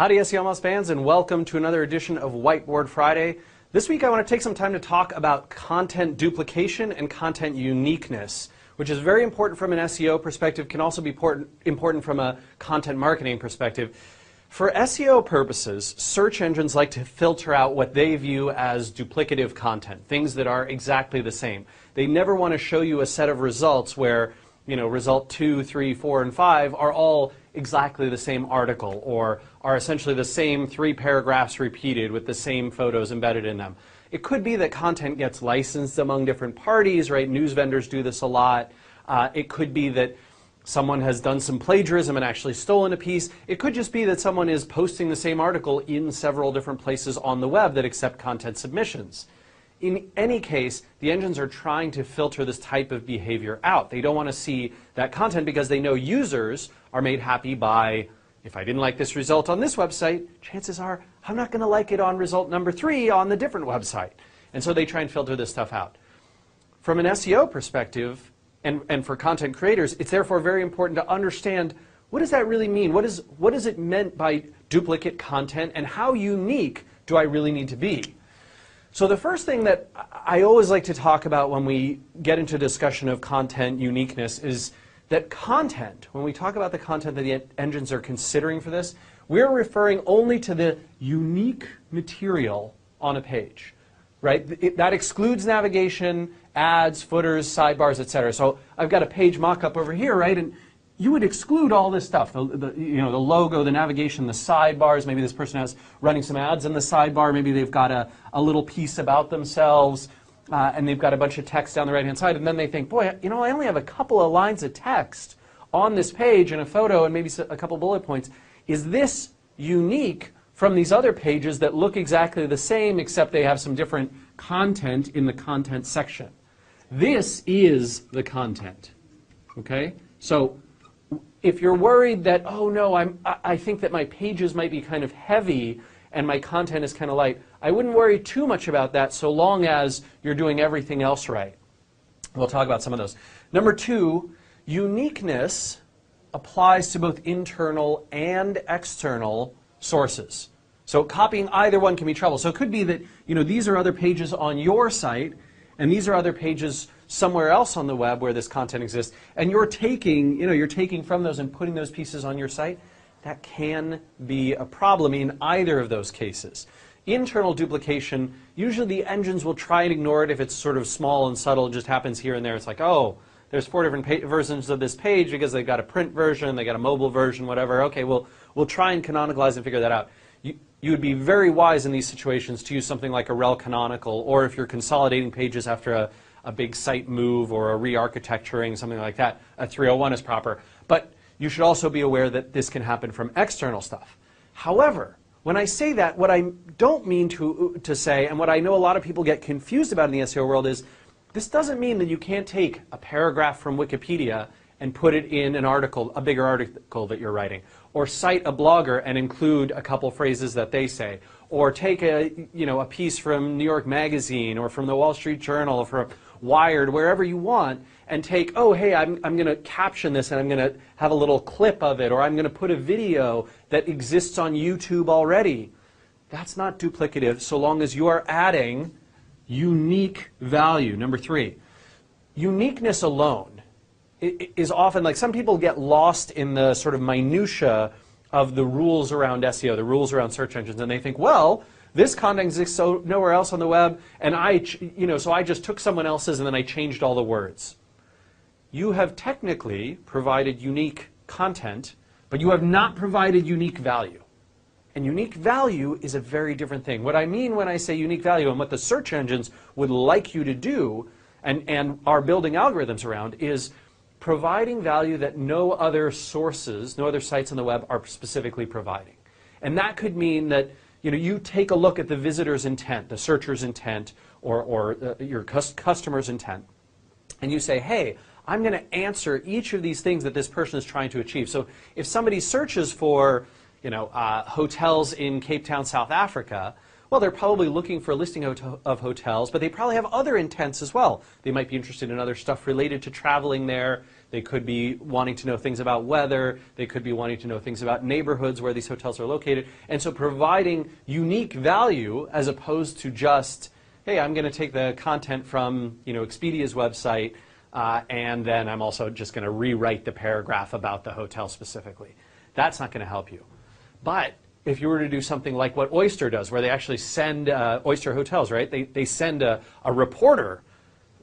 Howdy Seomoz fans, and welcome to another edition of Whiteboard Friday. This week I want to take some time to talk about content duplication and content uniqueness, which is very important from an SEO perspective, can also be important from a content marketing perspective. For SEO purposes, search engines like to filter out what they view as duplicative content, things that are exactly the same. They never want to show you a set of results where, result 2, 3, 4, and 5 are all exactly the same article or are essentially the same 3 paragraphs repeated with the same photos embedded in them. It could be that content gets licensed among different parties, right? News vendors do this a lot. It could be that someone has done some plagiarism and actually stolen a piece. It could just be that someone is posting the same article in several different places on the web that accept content submissions. In any case, the engines are trying to filter this type of behavior out. They don't want to see that content because they know users are made happy by, if I didn't like this result on this website, chances are I'm not going to like it on result number 3 on the different website. And so they try and filter this stuff out. From an SEO perspective, and for content creators, it's therefore very important to understand, what does that really mean? What is it meant by duplicate content, and how unique do I really need to be? So the first thing that I always like to talk about when we get into discussion of content uniqueness is that content, when we talk about the content that the engines are considering for this, we're referring only to the unique material on a page, right? That excludes navigation, ads, footers, sidebars, etc. So I've got a page mock-up over here, right? And you would exclude all this stuff, the logo, the navigation, the sidebars. Maybe this person has running some ads in the sidebar. Maybe they've got a little piece about themselves, and they've got a bunch of text down the right-hand side. And then they think, boy, I only have a couple of lines of text on this page and a photo and maybe a couple bullet points. Is this unique from these other pages that look exactly the same except they have some different content in the content section? This is the content, okay? So if you're worried that, oh no, I think that my pages might be kind of heavy and my content is kind of light, I wouldn't worry too much about that so long as you're doing everything else right. We'll talk about some of those. Number 2, uniqueness applies to both internal and external sources. So copying either one can be trouble. So it could be that these are other pages on your site, and these are other pages somewhere else on the web where this content exists, and you're taking from those and putting those pieces on your site. That can be a problem in either of those cases. Internal duplication, usually the engines will try and ignore it if it's sort of small and subtle, it just happens here and there. It's like, oh, there's 4 different versions of this page because they've got a print version, they got a mobile version, whatever. Okay, we'll try and canonicalize and figure that out. You would be very wise in these situations to use something like a rel canonical, or if you're consolidating pages after a big site move or a re-architecturing, something like that, a 301 is proper. But you should also be aware that this can happen from external stuff. However, when I say that, what I don't mean to say, and what I know a lot of people get confused about in the SEO world is, this doesn't mean that you can't take a paragraph from Wikipedia and put it in an article, a bigger article that you're writing, or cite a blogger and include a couple phrases that they say, or take a piece from New York Magazine or from the Wall Street Journal or from Wired, wherever you want, and take, oh, hey, I'm going to caption this and I'm going to have a little clip of it, or I'm going to put a video that exists on YouTube already. That's not duplicative so long as you are adding unique value. Number 3, uniqueness alone is often, like, some people get lost in the sort of minutia of the rules around SEO, the rules around search engines, and they think, well, this content exists nowhere else on the web, and so I just took someone else's and then I changed all the words. You have technically provided unique content, but you have not provided unique value. And unique value is a very different thing. What I mean when I say unique value, and what the search engines would like you to do and are building algorithms around, is providing value that no other sources, no other sites on the web are specifically providing. And that could mean that you take a look at the visitor's intent, the searcher's intent, or your customer's intent, and you say, hey, I'm going to answer each of these things that this person is trying to achieve. So if somebody searches for hotels in Cape Town, South Africa, Well, they're probably looking for a listing of hotels, but they probably have other intents as well. They might be interested in other stuff related to traveling there. They could be wanting to know things about weather. They could be wanting to know things about neighborhoods where these hotels are located. And so providing unique value as opposed to just, hey, I'm going to take the content from Expedia's website and then I'm also just going to rewrite the paragraph about the hotel specifically. That's not going to help you. But if you were to do something like what Oyster does, where they actually send Oyster Hotels, right? They send a reporter,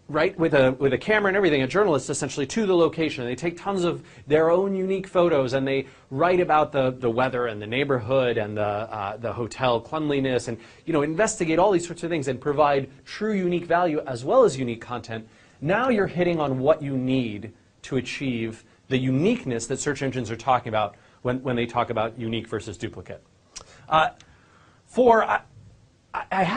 right, with a camera and everything, a journalist essentially, to the location. And they take tons of their own unique photos and they write about the weather and the neighborhood and the hotel cleanliness and investigate all these sorts of things and provide true unique value as well as unique content. Now you're hitting on what you need to achieve the uniqueness that search engines are talking about when they talk about unique versus duplicate.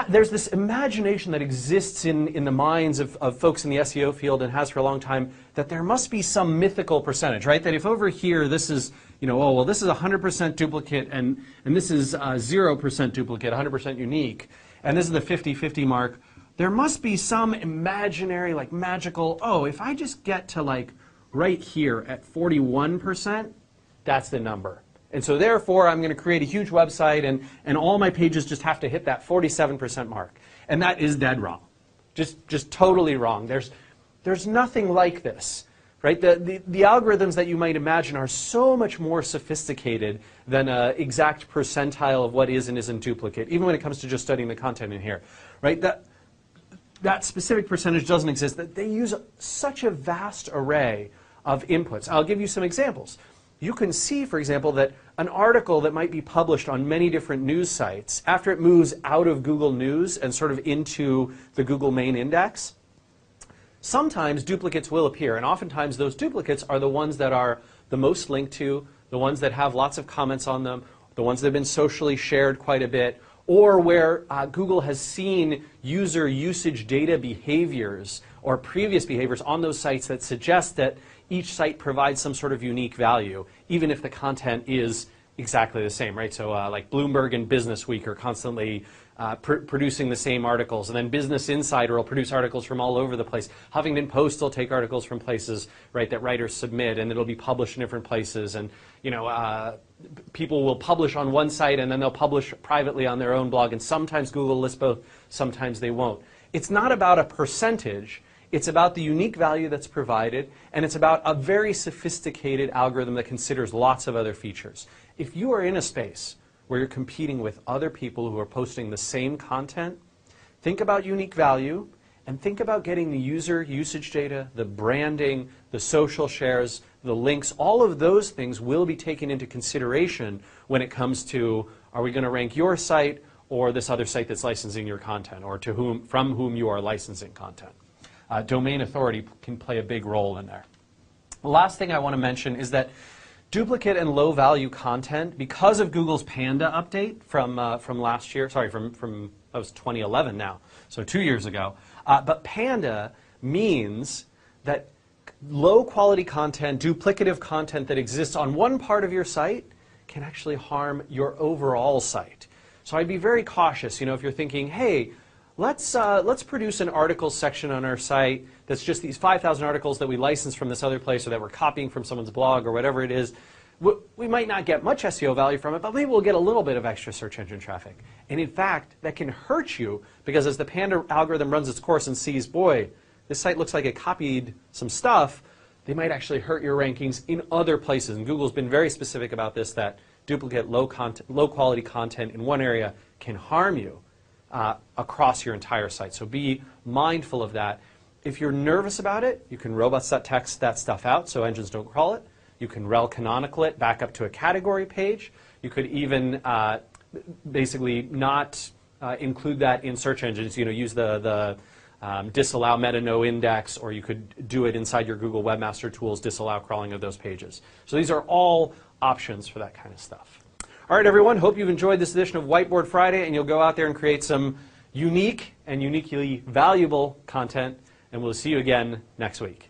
There's this imagination that exists in the minds of folks in the SEO field and has for a long time that there must be some mythical percentage, right? That if over here this is, oh, well, this is 100% duplicate and this is 0% duplicate, 100% unique, and this is the 50-50 mark, there must be some imaginary, like magical, oh, if I just get to like right here at 41%, that's the number. And so therefore, I'm going to create a huge website and all my pages just have to hit that 47% mark. And that is dead wrong. Just totally wrong. There's nothing like this, right? The algorithms that you might imagine are so much more sophisticated than an exact percentile of what is and isn't duplicate, even when it comes to just studying the content in here, right? That specific percentage doesn't exist. They use such a vast array of inputs. I'll give you some examples. You can see, for example, that an article that might be published on many different news sites, after it moves out of Google News and sort of into the Google main index, sometimes duplicates will appear. And oftentimes those duplicates are the ones that are the most linked to, the ones that have lots of comments on them, the ones that have been socially shared quite a bit, or where Google has seen user usage data behaviors or previous behaviors on those sites that suggest that each site provides some sort of unique value, even if the content is exactly the same, right? So like Bloomberg and Business Week are constantly producing the same articles, and then Business Insider will produce articles from all over the place. Huffington Post will take articles from places, right, that writers submit, and it'll be published in different places. And people will publish on one site, and then they'll publish privately on their own blog. And sometimes Google lists both, sometimes they won't. It's not about a percentage. It's about the unique value that's provided, and it's about a very sophisticated algorithm that considers lots of other features. If you are in a space where you're competing with other people who are posting the same content, think about unique value, and think about getting the user usage data, the branding, the social shares, the links. All of those things will be taken into consideration when it comes to, are we going to rank your site or this other site that's licensing your content, or from whom you are licensing content. Domain authority can play a big role in there. The last thing I want to mention is that duplicate and low value content, because of Google's Panda update from last year, sorry, from that was 2011 now, so 2 years ago. But Panda means that low quality content, duplicative content that exists on one part of your site can actually harm your overall site. So I'd be very cautious, if you're thinking, hey, let's produce an articles section on our site that's just these 5,000 articles that we license from this other place or that we're copying from someone's blog or whatever it is. We might not get much SEO value from it, but maybe we'll get a little bit of extra search engine traffic. And in fact, that can hurt you because as the Panda algorithm runs its course and sees, boy, this site looks like it copied some stuff, they might actually hurt your rankings in other places. And Google's been very specific about this, that duplicate, low quality content in one area can harm you across your entire site. So be mindful of that. If you're nervous about it, you can robots.txt that stuff out so engines don't crawl it. You can rel canonical it back up to a category page. You could even basically not include that in search engines. Use the disallow meta no index, or you could do it inside your Google Webmaster Tools, disallow crawling of those pages. So these are all options for that kind of stuff. All right, everyone, hope you've enjoyed this edition of Whiteboard Friday, and you'll go out there and create some unique and uniquely valuable content, and we'll see you again next week.